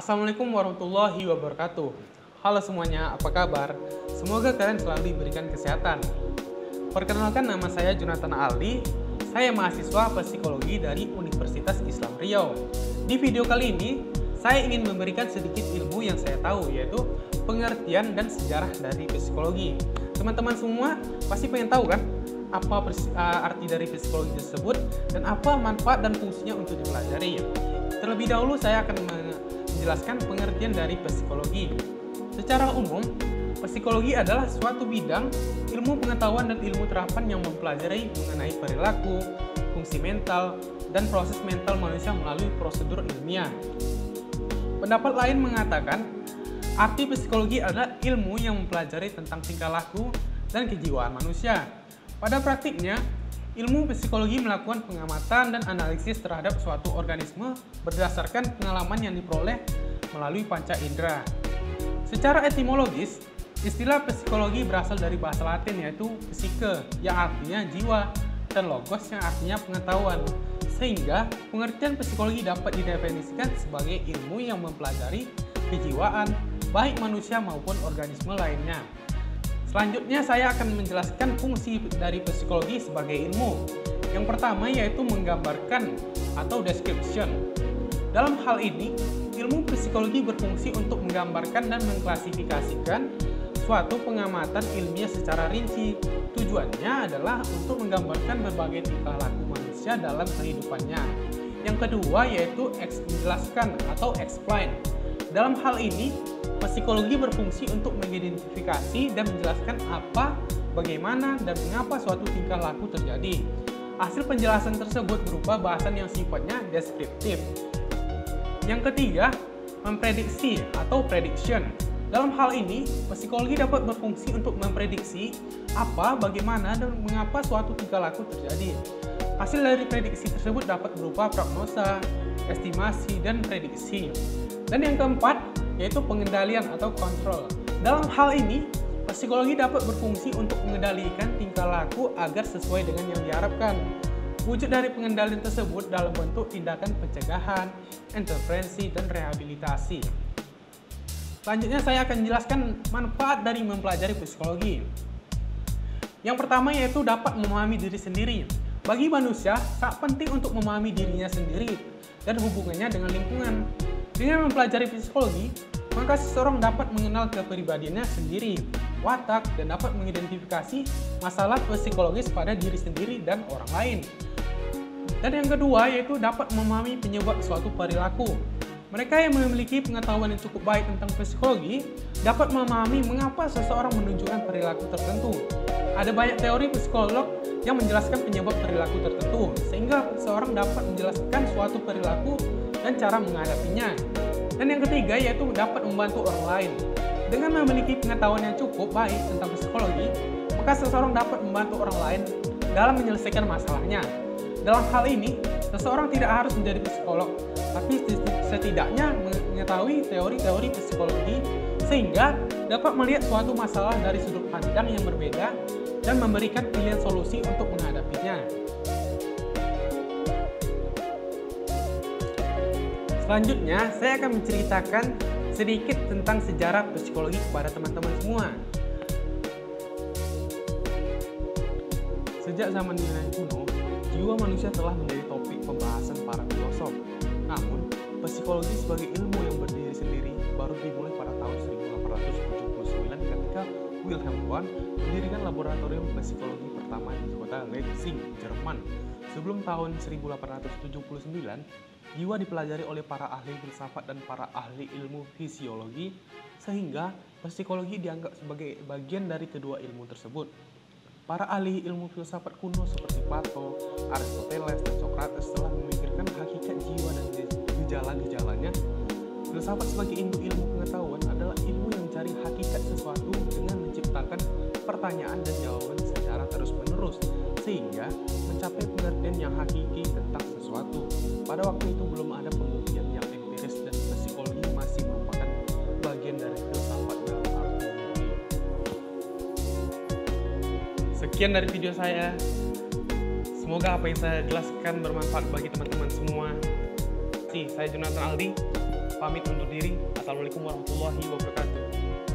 Assalamualaikum warahmatullahi wabarakatuh. Halo semuanya, apa kabar? Semoga kalian selalu diberikan kesehatan. Perkenalkan, nama saya Jonathan Aldi. Saya mahasiswa psikologi dari Universitas Islam Riau. Di video kali ini, saya ingin memberikan sedikit ilmu yang saya tahu, yaitu pengertian dan sejarah dari psikologi. Teman-teman semua pasti pengen tahu kan, apa arti dari psikologi tersebut dan apa manfaat dan fungsinya untuk dipelajari. Terlebih dahulu saya akan menjelaskan pengertian dari psikologi. Secara umum, psikologi adalah suatu bidang ilmu pengetahuan dan ilmu terapan yang mempelajari mengenai perilaku, fungsi mental, dan proses mental manusia melalui prosedur ilmiah. Pendapat lain mengatakan, arti psikologi adalah ilmu yang mempelajari tentang tingkah laku dan kejiwaan manusia. Pada praktiknya, ilmu psikologi melakukan pengamatan dan analisis terhadap suatu organisme berdasarkan pengalaman yang diperoleh melalui panca indera. Secara etimologis, istilah psikologi berasal dari bahasa Latin yaitu psyche yang artinya jiwa dan logos yang artinya pengetahuan. Sehingga pengertian psikologi dapat didefinisikan sebagai ilmu yang mempelajari kejiwaan baik manusia maupun organisme lainnya. Selanjutnya saya akan menjelaskan fungsi dari psikologi sebagai ilmu. Yang pertama yaitu menggambarkan atau description. Dalam hal ini, ilmu psikologi berfungsi untuk menggambarkan dan mengklasifikasikan suatu pengamatan ilmiah secara rinci. Tujuannya adalah untuk menggambarkan berbagai tingkah laku manusia dalam kehidupannya. Yang kedua yaitu menjelaskan atau explain. Dalam hal ini, psikologi berfungsi untuk mengidentifikasi dan menjelaskan apa, bagaimana, dan mengapa suatu tingkah laku terjadi. Hasil penjelasan tersebut berupa bahasan yang sifatnya deskriptif. Yang ketiga, memprediksi atau prediction. Dalam hal ini, psikologi dapat berfungsi untuk memprediksi apa, bagaimana, dan mengapa suatu tingkah laku terjadi. Hasil dari prediksi tersebut dapat berupa prognosa, estimasi, dan prediksi. Dan yang keempat, yaitu pengendalian atau kontrol. Dalam hal ini, psikologi dapat berfungsi untuk mengendalikan tingkah laku agar sesuai dengan yang diharapkan. Wujud dari pengendalian tersebut dalam bentuk tindakan pencegahan, intervensi, dan rehabilitasi. Selanjutnya saya akan menjelaskan manfaat dari mempelajari psikologi. Yang pertama yaitu dapat memahami diri sendiri. Bagi manusia, sangat penting untuk memahami dirinya sendiri dan hubungannya dengan lingkungan. Dengan mempelajari psikologi, maka seseorang dapat mengenal kepribadiannya sendiri, watak, dan dapat mengidentifikasi masalah psikologis pada diri sendiri dan orang lain. Dan yang kedua yaitu dapat memahami penyebab suatu perilaku. Mereka yang memiliki pengetahuan yang cukup baik tentang psikologi dapat memahami mengapa seseorang menunjukkan perilaku tertentu. Ada banyak teori psikolog yang menjelaskan penyebab perilaku tertentu, sehingga seseorang dapat menjelaskan suatu perilaku dan cara menghadapinya. Dan yang ketiga yaitu dapat membantu orang lain. Dengan memiliki pengetahuan yang cukup baik tentang psikologi, maka seseorang dapat membantu orang lain dalam menyelesaikan masalahnya. Dalam hal ini, seseorang tidak harus menjadi psikolog, tapi setidaknya mengetahui teori-teori psikologi sehingga dapat melihat suatu masalah dari sudut pandang yang berbeda dan memberikan pilihan solusi untuk menghadapinya. Selanjutnya, saya akan menceritakan sedikit tentang sejarah psikologi kepada teman-teman semua. Sejak zaman Yunani kuno, jiwa manusia telah menjadi topik pembahasan para filosof. Namun, psikologi sebagai ilmu yang berdiri sendiri baru dimulai pada tahun 1879 ketika Wilhelm Wundt mendirikan laboratorium psikologi pertama di kota Leipzig, Jerman. Sebelum tahun 1879, jiwa dipelajari oleh para ahli filsafat dan para ahli ilmu fisiologi, sehingga psikologi dianggap sebagai bagian dari kedua ilmu tersebut. Para ahli ilmu filsafat kuno seperti Plato, Aristoteles, dan Socrates telah memikirkan hakikat jiwa dan gejala-gejalanya. Filsafat sebagai ilmu pengetahuan adalah ilmu yang mencari hakikat sesuatu dengan menciptakan pertanyaan dan jawaban secara terus-menerus, sehingga mencapai pengertian yang hakiki tentang sesuatu. Pada waktu itu belum ada pembuktian yang empiris dan psikologi masih merupakan bagian dari filsafat dalam arti umum. Sekian dari video saya. Semoga apa yang saya jelaskan bermanfaat bagi teman-teman semua. Saya Jonathan Aldi. pamit undur diri. Assalamualaikum warahmatullahi wabarakatuh.